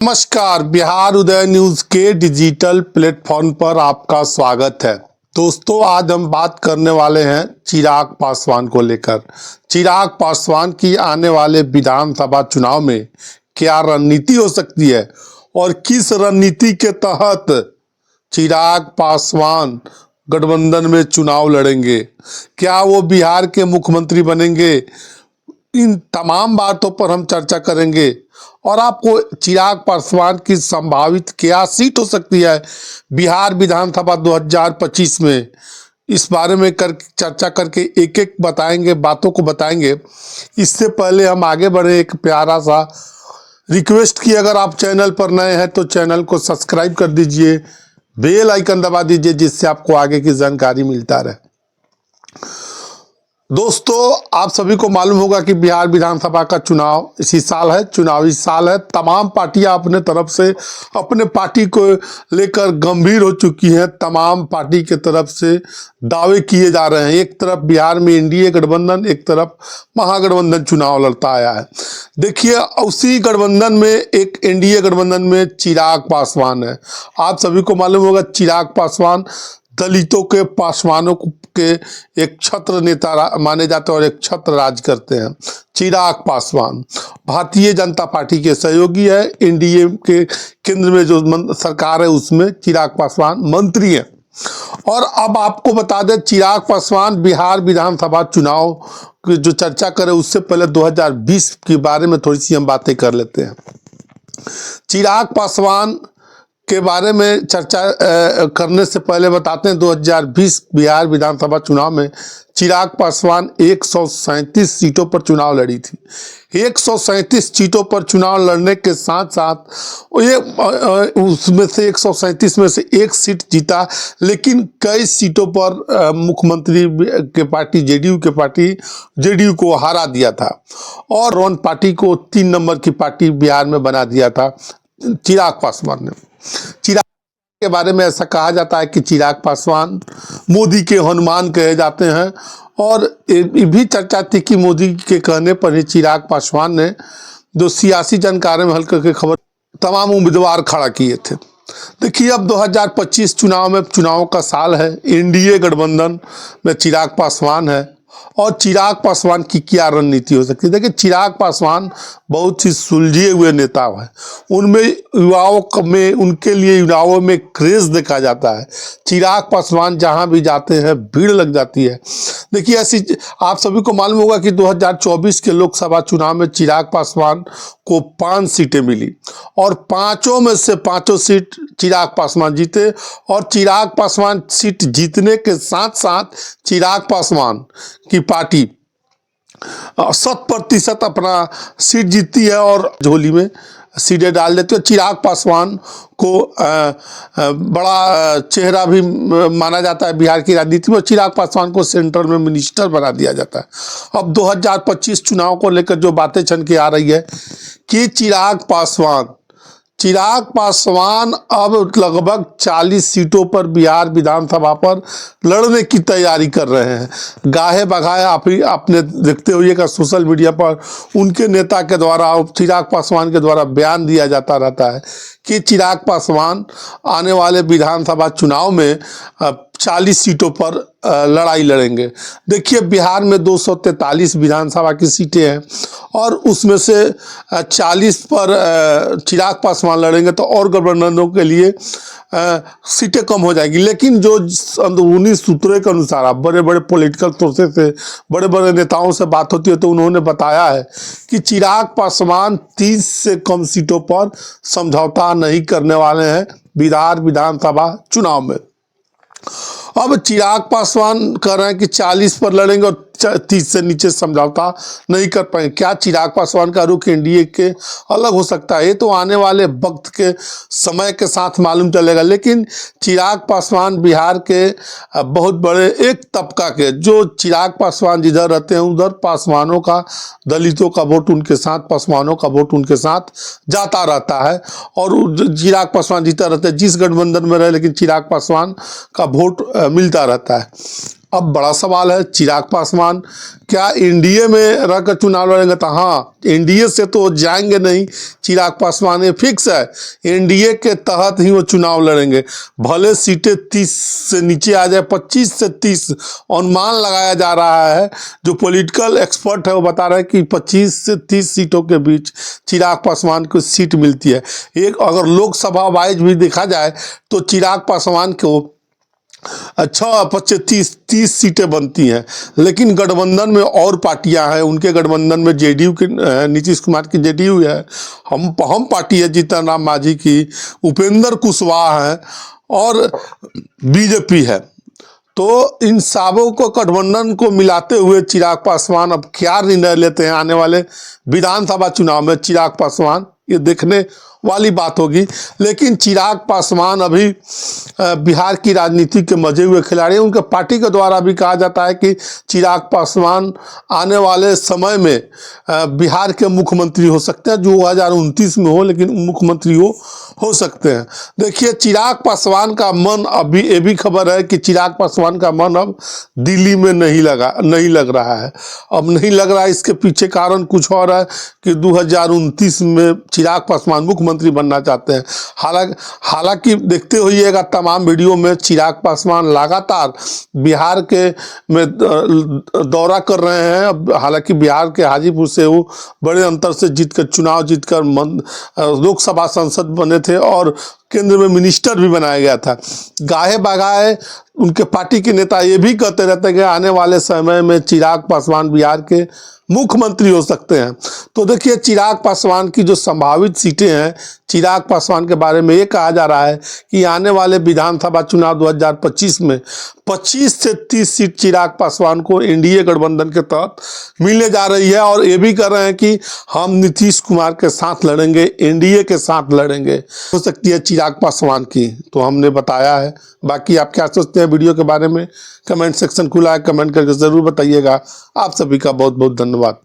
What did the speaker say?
नमस्कार, बिहार उदय न्यूज के digital platform पर आपका स्वागत है। दोस्तों, आज हम बात करने वाले हैं चिराग पासवान को लेकर। चिराग पासवान की आने वाले विधानसभा चुनाव में क्या रणनीति हो सकती है और किस रणनीति के तहत चिराग पासवान गठबंधन में चुनाव लड़ेंगे। क्या वो बिहार के मुख्यमंत्री बनेंगे? इन तमाम बातों पर हम चर्चा करेंगे और आपको चिराग पासवान की संभावित क्या सीट हो सकती है बिहार विधानसभा 2025 में, इस बारे में चर्चा करके एक एक बातों को बताएंगे। इससे पहले हम आगे बढ़े, एक प्यारा सा रिक्वेस्ट की, अगर आप चैनल पर नए हैं तो चैनल को सब्सक्राइब कर दीजिए, बेल आइकन दबा दीजिए, जिससे आपको आगे की जानकारी मिलता रहे। दोस्तों, आप सभी को मालूम होगा कि बिहार विधानसभा का चुनाव इसी साल है, चुनावी साल है। तमाम पार्टियां अपने तरफ से अपने पार्टी को लेकर गंभीर हो चुकी हैं। तमाम पार्टी के तरफ से दावे किए जा रहे हैं। एक तरफ बिहार में एनडीए गठबंधन, एक तरफ महागठबंधन चुनाव लड़ता आया है। देखिए, उसी गठबंधन में एक एनडीए गठबंधन में चिराग पासवान है। आप सभी को मालूम होगा चिराग पासवान दलितों के पासवानों के एक छत्र नेता माने जाते हैं और एक छत्र राज करते हैं। चिराग पासवान भारतीय जनता पार्टी के सहयोगी है। एनडीए के केंद्र में जो सरकार है उसमें चिराग पासवान मंत्री हैं। और अब आपको बता दें, चिराग पासवान बिहार विधानसभा चुनाव की जो चर्चा करें उससे पहले 2020 के बारे में थोड़ी सी हम बातें कर लेते हैं। चिराग पासवान के बारे में चर्चा करने से पहले बताते हैं 2020 बिहार विधानसभा चुनाव में चिराग पासवान 137 सीटों पर चुनाव लड़ी थी। 137 सीटों पर चुनाव लड़ने के साथ साथ ये उसमें से 137 में से एक सीट जीता, लेकिन कई सीटों पर मुख्यमंत्री के पार्टी जेडीयू को हरा दिया था और वन पार्टी को 3 नंबर की पार्टी बिहार में बना दिया था चिराग पासवान ने। चिराग के बारे में ऐसा कहा जाता है कि चिराग पासवान मोदी के हनुमान कहे जाते हैं और ये भी चर्चा थी कि मोदी के कहने पर ही चिराग पासवान ने जो सियासी जानकारी में हल्के के खबर तमाम उम्मीदवार खड़ा किए थे। देखिए, अब 2025 चुनाव का साल है। एनडीए गठबंधन में चिराग पासवान है और चिराग पासवान की क्या रणनीति हो सकती है। देखिए, चिराग पासवान बहुत ही सुलझे हुए नेता है। उनके लिए युवाओं में क्रेज देखा जाता है। चिराग पासवान जहां भी जाते हैं भीड़ लग जाती है। देखिए, ऐसी आप सभी को मालूम होगा कि 2024 के लोकसभा चुनाव में चिराग पासवान को 5 सीटें मिली और 5 में से 5 सीट चिराग पासवान जीते। और चिराग पासवान सीट जीतने के साथ साथ चिराग पासवान की पार्टी 100% अपना सीट जीतती है और झोली में सीटें डाल देती है। चिराग पासवान को बड़ा चेहरा भी माना जाता है बिहार की राजनीति में। चिराग पासवान को सेंट्रल में मिनिस्टर बना दिया जाता है। अब 2025 चुनाव को लेकर जो बातें छन के आ रही है कि चिराग पासवान अब लगभग 40 सीटों पर बिहार विधानसभा पर लड़ने की तैयारी कर रहे हैं। गाहे बगाहे आपने देखते होइएगा सोशल मीडिया पर उनके नेता के द्वारा, चिराग पासवान के द्वारा बयान दिया जाता रहता है कि चिराग पासवान आने वाले विधानसभा चुनाव में 40 सीटों पर लड़ाई लड़ेंगे। देखिए, बिहार में 243 विधानसभा की सीटें हैं और उसमें से 40 पर चिराग पासवान लड़ेंगे तो और गठबंधनों के लिए सीटें कम हो जाएगी। लेकिन जो अंदरूनी सूत्रों के अनुसार, आप बड़े बड़े पॉलिटिकल सोर्सेस से, बड़े बड़े नेताओं से बात होती है तो उन्होंने बताया है कि चिराग पासवान 30 से कम सीटों पर समझौता नहीं करने वाले हैं बिहार विधानसभा चुनाव में। अब चिराग पासवान कह रहे हैं कि 40 पर लड़ेंगे और 30 से नीचे समझौता नहीं कर पाएंगे। क्या चिराग पासवान का रुख एनडीए के अलग हो सकता है? ये तो आने वाले वक्त के समय के साथ मालूम चलेगा। लेकिन चिराग पासवान बिहार के बहुत बड़े एक तबका के, जो चिराग पासवान जिधर रहते हैं उधर पासवानों का, दलितों का वोट उनके साथ, पासवानों का वोट उनके साथ जाता रहता है और चिराग पासवान जीता रहता है। जिस गठबंधन में रहे लेकिन चिराग पासवान का वोट मिलता रहता है। अब बड़ा सवाल है, चिराग पासवान क्या एनडीए में रहकर चुनाव लड़ेंगे? तो हाँ, एनडीए से तो जाएंगे नहीं चिराग पासवान, ये फिक्स है। एनडीए के तहत ही वो चुनाव लड़ेंगे, भले सीटें 30 से नीचे आ जाए, 25 से 30 अनुमान लगाया जा रहा है। जो पॉलिटिकल एक्सपर्ट है वो बता रहे हैं कि 25 से 30 सीटों के बीच चिराग पासवान को सीट मिलती है। एक अगर लोकसभा वाइज भी देखा जाए तो चिराग पासवान को 25-30 सीटें बनती हैं। लेकिन गठबंधन में और पार्टियां हैं, उनके गठबंधन में जेडीयू के नीतीश कुमार की जेडीयू है, हम पार्टी है जीतन राम मांझी की, उपेंद्र कुशवाहा है और बीजेपी है। तो इन सबों को गठबंधन को मिलाते हुए चिराग पासवान अब क्या निर्णय लेते हैं आने वाले विधानसभा चुनाव में चिराग पासवान, ये देखने वाली बात होगी। लेकिन चिराग पासवान अभी बिहार की राजनीति के मजे हुए खिलाड़ी हैं। उनके पार्टी के द्वारा भी कहा जाता है कि चिराग पासवान आने वाले समय में बिहार के मुख्यमंत्री हो सकते हैं, जो 2029 में हो, लेकिन मुख्यमंत्री हो सकते हैं। देखिए, चिराग पासवान का मन अभी, ये भी खबर है कि चिराग पासवान का मन अब दिल्ली में नहीं लग रहा है। अब नहीं लग रहा है, इसके पीछे कारण कुछ और है कि 2029 में चिराग पासवान मुख्यमंत्री बनना चाहते हैं। हालांकि देखते होइएगा तमाम वीडियो में चिराग पासवान लगातार बिहार के में दौरा कर रहे हैं। हालांकि बिहार के हाजीपुर से वो बड़े अंतर से चुनाव जीतकर लोकसभा सांसद बने थे और केंद्र में मिनिस्टर भी बनाया गया था। गाहे बगाए उनके पार्टी के नेता ये भी कहते रहते हैं कि आने वाले समय में चिराग पासवान बिहार के मुख्यमंत्री हो सकते हैं। तो देखिए, चिराग पासवान की जो संभावित सीटें हैं, चिराग पासवान के बारे में ये कहा जा रहा है कि आने वाले विधानसभा चुनाव 2025 में 25 से 30 सीट चिराग पासवान को एनडीए गठबंधन के तहत मिलने जा रही है। और ये भी कर रहे हैं कि हम नीतीश कुमार के साथ लड़ेंगे, एनडीए के साथ लड़ेंगे। हो सकती है चिराग पासवान की, तो हमने बताया है। बाकी आप क्या सोचते हैं वीडियो के बारे में? कमेंट सेक्शन खुला है, कमेंट करके ज़रूर बताइएगा। आप सभी का बहुत बहुत धन्यवाद।